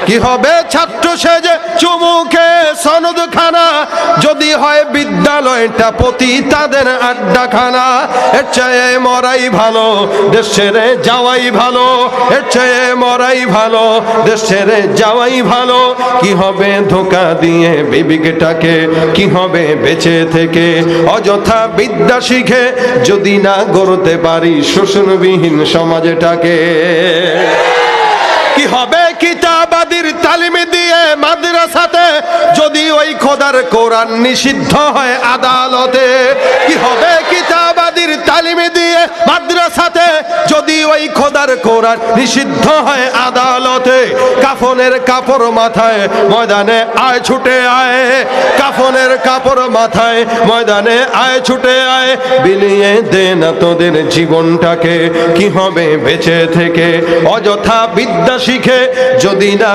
কি হবে ছাত্র সেজে চুমুকে সনদ খানা, যদি হয় বিদ্যালয়টা পতি তাদের আড্ডাখানা। এর চেয়ে মরাই ভালো, দেশ ছেড়ে যাওয়াই ভালো। এর চেয়ে মরাই ভালো, দেশ ছেড়ে যাওয়াই ভালো। কি হবে ধোঁকা দিয়ে বিবেকটাকে, কি হবে বেঁচে থেকে অযথা বিদ্যা শিখে, যদি না গড়তে পারি শোষণবিহীন সমাজটাকে। কি হবে কিতাবাদির তালিম দিয়ে মাদ্রাসাতে, যদি ওই খোদার কোরআন নিষিদ্ধ হয় আদালতে। কি হবে কিতাবাদির তালিম দিয়ে মাদ্রাসাতে, যদি ওই খোদার কোরআন নিষিদ্ধ হয় আদালতে। কাফনের কাপড় মাথায় ময়দানে আয় ছুটে আয়, কাফনের কাপড় মাথায় ময়দানে আয় ছুটে আয়। বিলিয়ে দে না তোদের জীবনটাকে, কি হবে বেঁচে থেকে অযথা বিদ্যা শিখে, যদি না